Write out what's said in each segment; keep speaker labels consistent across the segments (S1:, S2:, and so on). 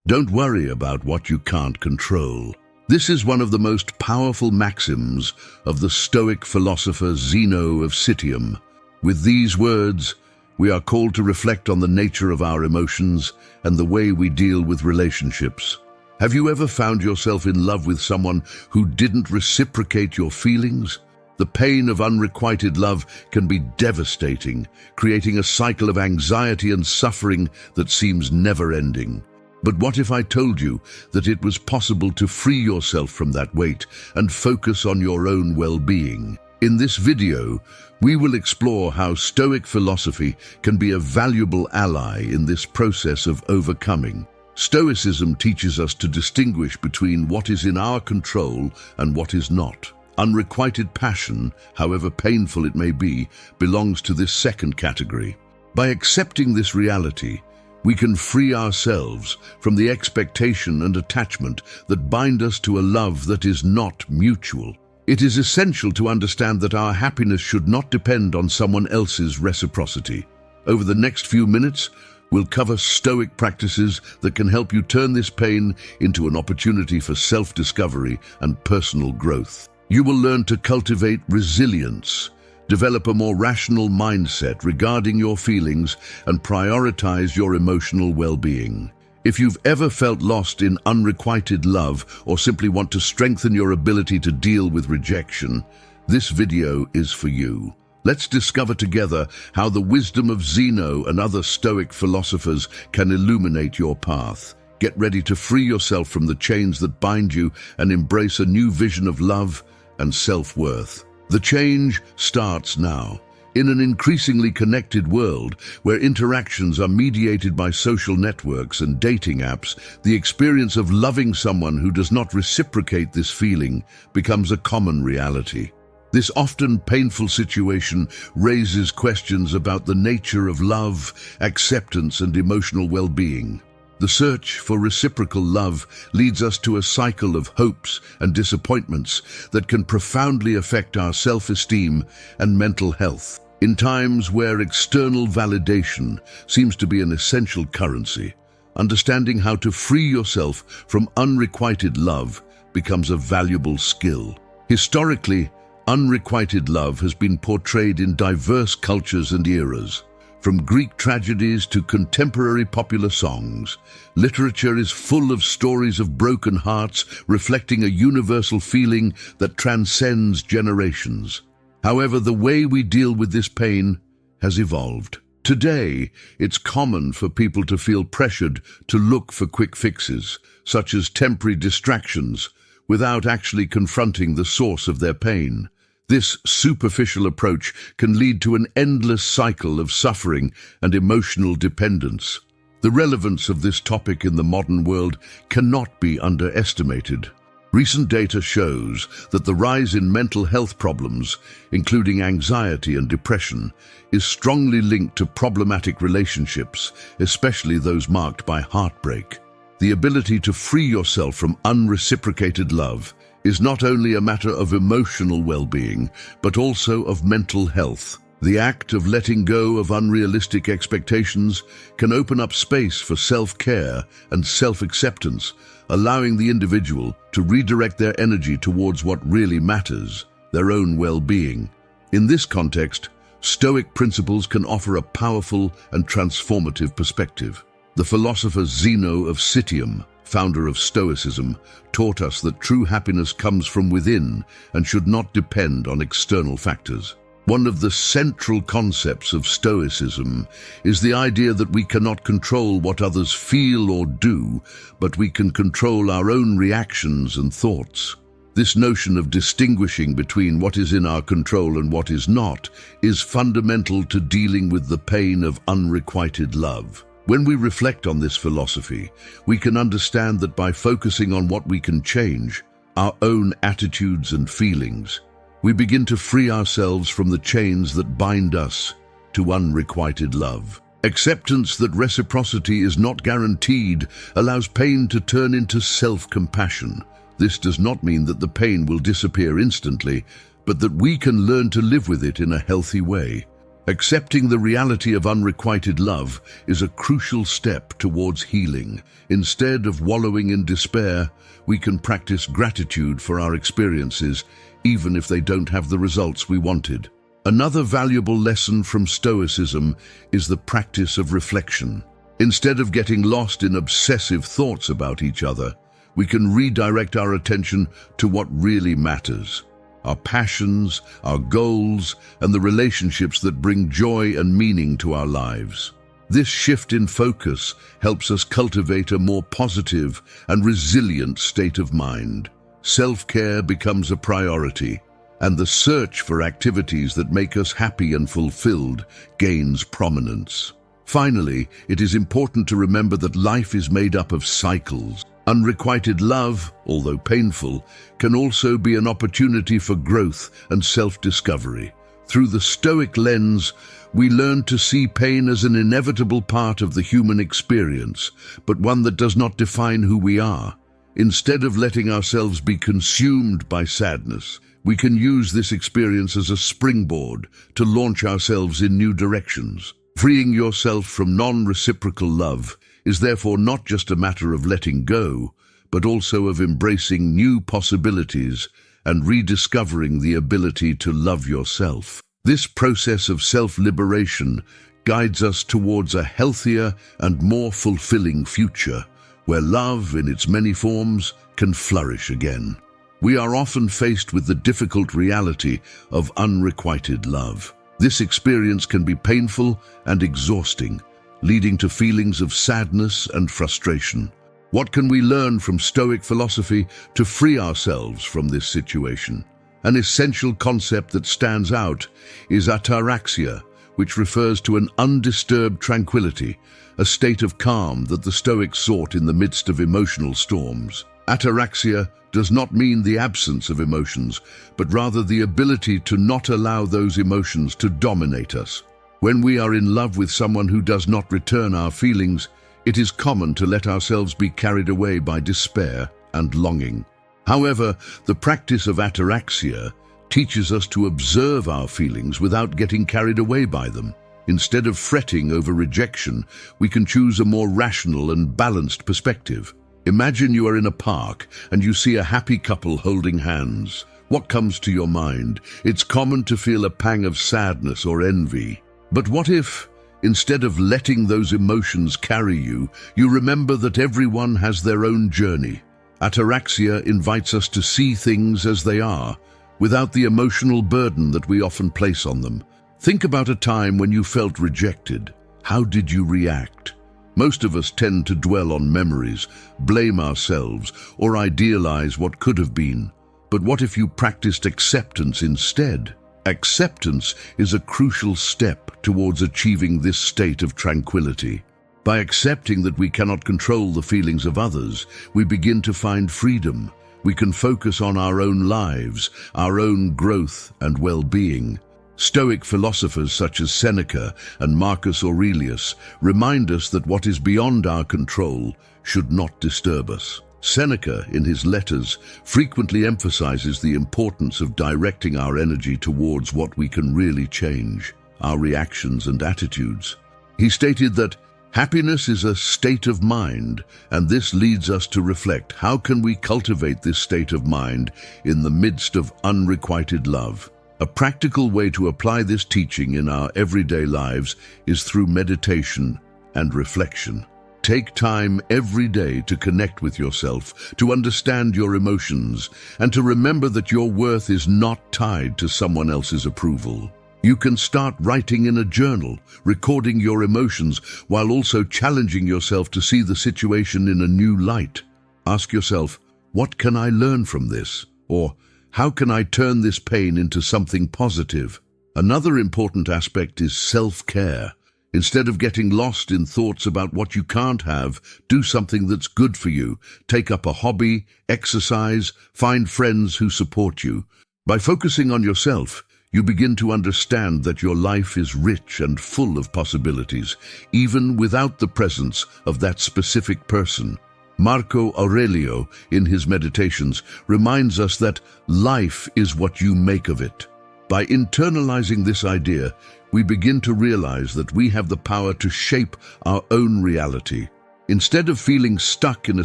S1: Don't worry about what you can't control. This is one of the most powerful maxims of the Stoic philosopher Zeno of Citium. With these words, we are called to reflect on the nature of our emotions and the way we deal with relationships. Have you ever found yourself in love with someone who didn't reciprocate your feelings? The pain of unrequited love can be devastating, creating a cycle of anxiety and suffering that seems never-ending. But what if I told you that it was possible to free yourself from that weight and focus on your own well-being? In this video, we will explore how Stoic philosophy can be a valuable ally in this process of overcoming. Stoicism teaches us to distinguish between what is in our control and what is not. Unrequited passion, however painful it may be, belongs to this second category. By accepting this reality, we can free ourselves from the expectation and attachment that bind us to a love that is not mutual. It is essential to understand that our happiness should not depend on someone else's reciprocity. Over the next few minutes, we'll cover Stoic practices that can help you turn this pain into an opportunity for self-discovery and personal growth. You will learn to cultivate resilience, develop a more rational mindset regarding your feelings, and prioritize your emotional well-being. If you've ever felt lost in unrequited love or simply want to strengthen your ability to deal with rejection, this video is for you. Let's discover together how the wisdom of Zeno and other Stoic philosophers can illuminate your path. Get ready to free yourself from the chains that bind you and embrace a new vision of love and self-worth. The change starts now. In an increasingly connected world where interactions are mediated by social networks and dating apps, the experience of loving someone who does not reciprocate this feeling becomes a common reality. This often painful situation raises questions about the nature of love, acceptance, and emotional well-being. The search for reciprocal love leads us to a cycle of hopes and disappointments that can profoundly affect our self-esteem and mental health. In times where external validation seems to be an essential currency, understanding how to free yourself from unrequited love becomes a valuable skill. Historically, unrequited love has been portrayed in diverse cultures and eras. From Greek tragedies to contemporary popular songs, literature is full of stories of broken hearts reflecting a universal feeling that transcends generations. However, the way we deal with this pain has evolved. Today, it's common for people to feel pressured to look for quick fixes, such as temporary distractions, without actually confronting the source of their pain. This superficial approach can lead to an endless cycle of suffering and emotional dependence. The relevance of this topic in the modern world cannot be underestimated. Recent data shows that the rise in mental health problems, including anxiety and depression, is strongly linked to problematic relationships, especially those marked by heartbreak. The ability to free yourself from unreciprocated love is not only a matter of emotional well-being, but also of mental health. The act of letting go of unrealistic expectations can open up space for self-care and self-acceptance, allowing the individual to redirect their energy towards what really matters, their own well-being. In this context, Stoic principles can offer a powerful and transformative perspective. The philosopher Zeno of Citium, founder of Stoicism, taught us that true happiness comes from within and should not depend on external factors. One of the central concepts of Stoicism is the idea that we cannot control what others feel or do, but we can control our own reactions and thoughts. This notion of distinguishing between what is in our control and what is not is fundamental to dealing with the pain of unrequited love. When we reflect on this philosophy, we can understand that by focusing on what we can change, our own attitudes and feelings, we begin to free ourselves from the chains that bind us to unrequited love. Acceptance that reciprocity is not guaranteed allows pain to turn into self-compassion. This does not mean that the pain will disappear instantly, but that we can learn to live with it in a healthy way. Accepting the reality of unrequited love is a crucial step towards healing. Instead of wallowing in despair, we can practice gratitude for our experiences, even if they don't have the results we wanted. Another valuable lesson from Stoicism is the practice of reflection. Instead of getting lost in obsessive thoughts about each other, we can redirect our attention to what really matters: our passions, our goals, and the relationships that bring joy and meaning to our lives. This shift in focus helps us cultivate a more positive and resilient state of mind. Self-care becomes a priority, and the search for activities that make us happy and fulfilled gains prominence. Finally, it is important to remember that life is made up of cycles. Unrequited love, although painful, can also be an opportunity for growth and self-discovery. Through the Stoic lens, we learn to see pain as an inevitable part of the human experience, but one that does not define who we are. Instead of letting ourselves be consumed by sadness, we can use this experience as a springboard to launch ourselves in new directions. Freeing yourself from non-reciprocal love is therefore not just a matter of letting go, but also of embracing new possibilities and rediscovering the ability to love yourself. This process of self-liberation guides us towards a healthier and more fulfilling future, where love, in its many forms, can flourish again. We are often faced with the difficult reality of unrequited love. This experience can be painful and exhausting, leading to feelings of sadness and frustration. What can we learn from Stoic philosophy to free ourselves from this situation? An essential concept that stands out is ataraxia, which refers to an undisturbed tranquility, a state of calm that the Stoics sought in the midst of emotional storms. Ataraxia does not mean the absence of emotions, but rather the ability to not allow those emotions to dominate us. When we are in love with someone who does not return our feelings, it is common to let ourselves be carried away by despair and longing. However, the practice of ataraxia teaches us to observe our feelings without getting carried away by them. Instead of fretting over rejection, we can choose a more rational and balanced perspective. Imagine you are in a park and you see a happy couple holding hands. What comes to your mind? It's common to feel a pang of sadness or envy. But what if, instead of letting those emotions carry you, you remember that everyone has their own journey? Ataraxia invites us to see things as they are, without the emotional burden that we often place on them. Think about a time when you felt rejected. How did you react? Most of us tend to dwell on memories, blame ourselves, or idealize what could have been. But what if you practiced acceptance instead? Acceptance is a crucial step towards achieving this state of tranquility. By accepting that we cannot control the feelings of others, we begin to find freedom. We can focus on our own lives, our own growth and well-being. Stoic philosophers such as Seneca and Marcus Aurelius remind us that what is beyond our control should not disturb us. Seneca, in his letters, frequently emphasizes the importance of directing our energy towards what we can really change, our reactions and attitudes. He stated that happiness is a state of mind, and this leads us to reflect: how can we cultivate this state of mind in the midst of unrequited love? A practical way to apply this teaching in our everyday lives is through meditation and reflection. Take time every day to connect with yourself, to understand your emotions, and to remember that your worth is not tied to someone else's approval. You can start writing in a journal, recording your emotions, while also challenging yourself to see the situation in a new light. Ask yourself, what can I learn from this? Or, how can I turn this pain into something positive? Another important aspect is self-care. Instead of getting lost in thoughts about what you can't have, do something that's good for you. Take up a hobby, exercise, find friends who support you. By focusing on yourself, you begin to understand that your life is rich and full of possibilities, even without the presence of that specific person. Marco Aurelio, in his Meditations, reminds us that life is what you make of it. By internalizing this idea, we begin to realize that we have the power to shape our own reality. Instead of feeling stuck in a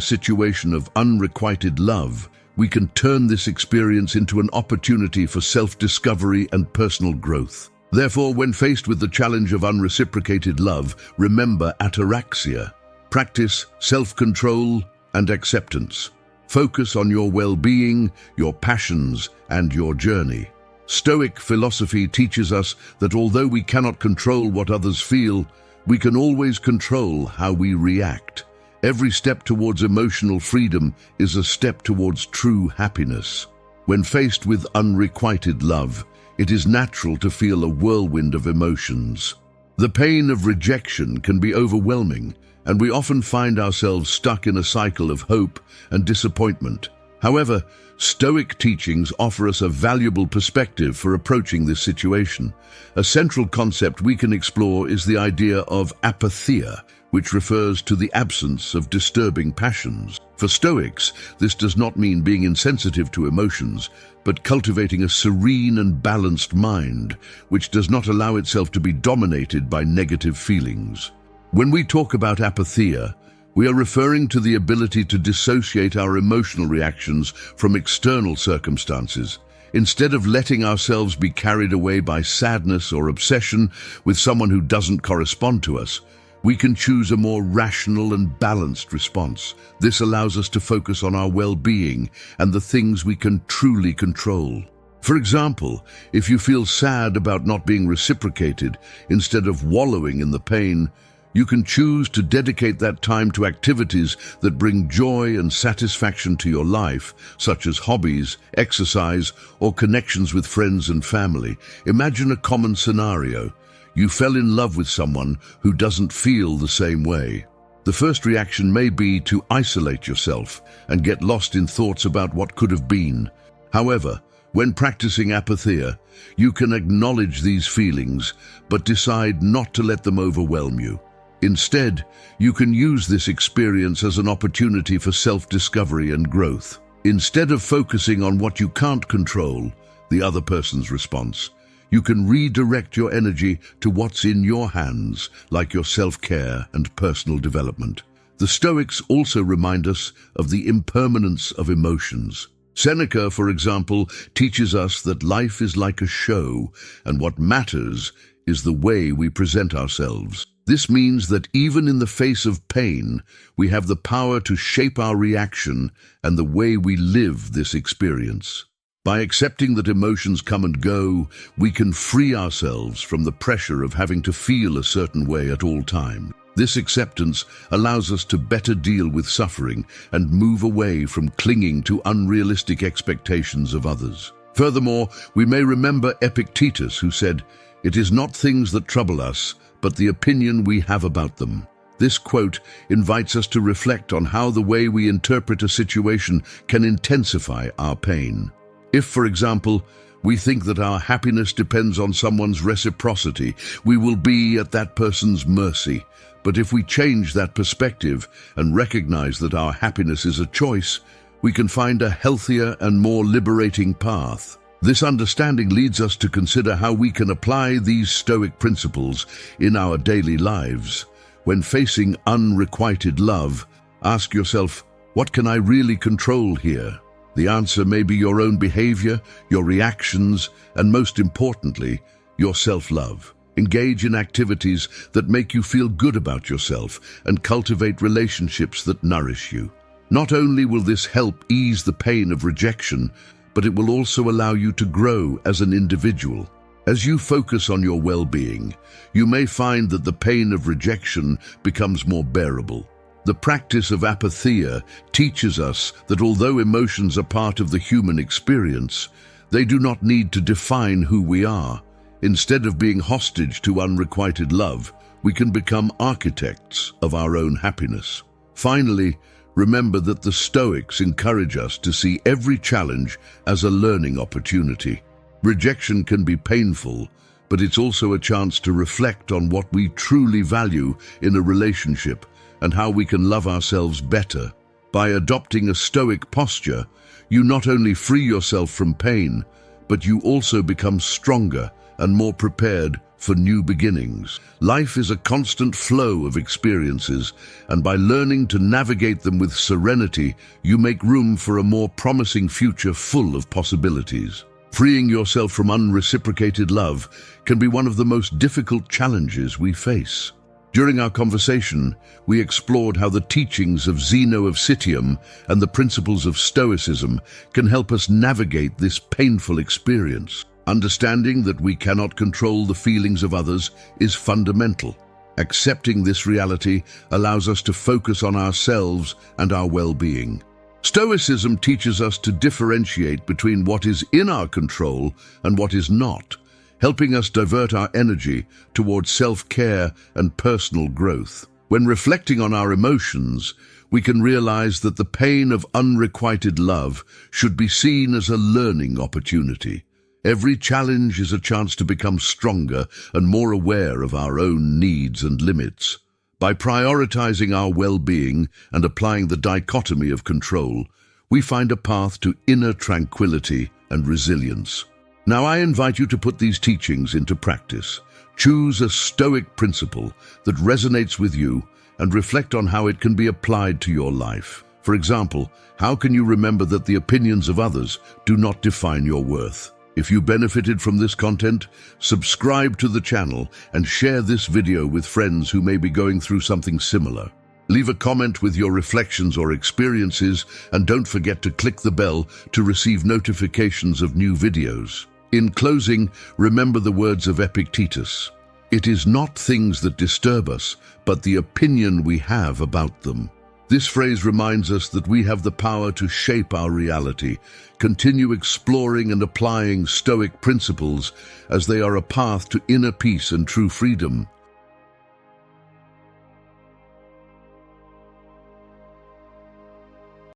S1: situation of unrequited love, we can turn this experience into an opportunity for self-discovery and personal growth. Therefore, when faced with the challenge of unreciprocated love, remember ataraxia. Practice self-control and acceptance. Focus on your well-being, your passions, and your journey. Stoic philosophy teaches us that although we cannot control what others feel, we can always control how we react. Every step towards emotional freedom is a step towards true happiness. When faced with unrequited love, it is natural to feel a whirlwind of emotions. The pain of rejection can be overwhelming, and we often find ourselves stuck in a cycle of hope and disappointment. However, Stoic teachings offer us a valuable perspective for approaching this situation. A central concept we can explore is the idea of apatheia, which refers to the absence of disturbing passions. For Stoics, this does not mean being insensitive to emotions, but cultivating a serene and balanced mind, which does not allow itself to be dominated by negative feelings. When we talk about apatheia, we are referring to the ability to dissociate our emotional reactions from external circumstances. Instead of letting ourselves be carried away by sadness or obsession with someone who doesn't correspond to us, we can choose a more rational and balanced response. This allows us to focus on our well-being and the things we can truly control. For example, if you feel sad about not being reciprocated, instead of wallowing in the pain, you can choose to dedicate that time to activities that bring joy and satisfaction to your life, such as hobbies, exercise, or connections with friends and family. Imagine a common scenario. You fell in love with someone who doesn't feel the same way. The first reaction may be to isolate yourself and get lost in thoughts about what could have been. However, when practicing apatheia, you can acknowledge these feelings, but decide not to let them overwhelm you. Instead, you can use this experience as an opportunity for self-discovery and growth. Instead of focusing on what you can't control, the other person's response, you can redirect your energy to what's in your hands, like your self-care and personal development. The Stoics also remind us of the impermanence of emotions. Seneca, for example, teaches us that life is like a show, and what matters is the way we present ourselves. This means that even in the face of pain, we have the power to shape our reaction and the way we live this experience. By accepting that emotions come and go, we can free ourselves from the pressure of having to feel a certain way at all times. This acceptance allows us to better deal with suffering and move away from clinging to unrealistic expectations of others. Furthermore, we may remember Epictetus, who said, "It is not things that trouble us, but the opinion we have about them." This quote invites us to reflect on how the way we interpret a situation can intensify our pain. If, for example, we think that our happiness depends on someone's reciprocity, we will be at that person's mercy. But if we change that perspective and recognize that our happiness is a choice, we can find a healthier and more liberating path. This understanding leads us to consider how we can apply these Stoic principles in our daily lives. When facing unrequited love, ask yourself, what can I really control here? The answer may be your own behavior, your reactions, and most importantly, your self-love. Engage in activities that make you feel good about yourself and cultivate relationships that nourish you. Not only will this help ease the pain of rejection, but it will also allow you to grow as an individual. As you focus on your well-being, you may find that the pain of rejection becomes more bearable. The practice of apatheia teaches us that although emotions are part of the human experience, they do not need to define who we are. Instead of being hostage to unrequited love, we can become architects of our own happiness. Finally, remember that the Stoics encourage us to see every challenge as a learning opportunity. Rejection can be painful, but it's also a chance to reflect on what we truly value in a relationship and how we can love ourselves better. By adopting a Stoic posture, you not only free yourself from pain, but you also become stronger and more prepared for new beginnings. Life is a constant flow of experiences, and by learning to navigate them with serenity, you make room for a more promising future full of possibilities. Freeing yourself from unreciprocated love can be one of the most difficult challenges we face. During our conversation, we explored how the teachings of Zeno of Citium and the principles of Stoicism can help us navigate this painful experience. Understanding that we cannot control the feelings of others is fundamental. Accepting this reality allows us to focus on ourselves and our well-being. Stoicism teaches us to differentiate between what is in our control and what is not, helping us divert our energy towards self-care and personal growth. When reflecting on our emotions, we can realize that the pain of unrequited love should be seen as a learning opportunity. Every challenge is a chance to become stronger and more aware of our own needs and limits. By prioritizing our well-being and applying the dichotomy of control, we find a path to inner tranquility and resilience. Now I invite you to put these teachings into practice. Choose a Stoic principle that resonates with you and reflect on how it can be applied to your life. For example, how can you remember that the opinions of others do not define your worth? If you benefited from this content, subscribe to the channel and share this video with friends who may be going through something similar. Leave a comment with your reflections or experiences, and don't forget to click the bell to receive notifications of new videos. In closing, remember the words of Epictetus. It is not things that disturb us, but the opinion we have about them. This phrase reminds us that we have the power to shape our reality. Continue exploring and applying Stoic principles, as they are a path to inner peace and true freedom.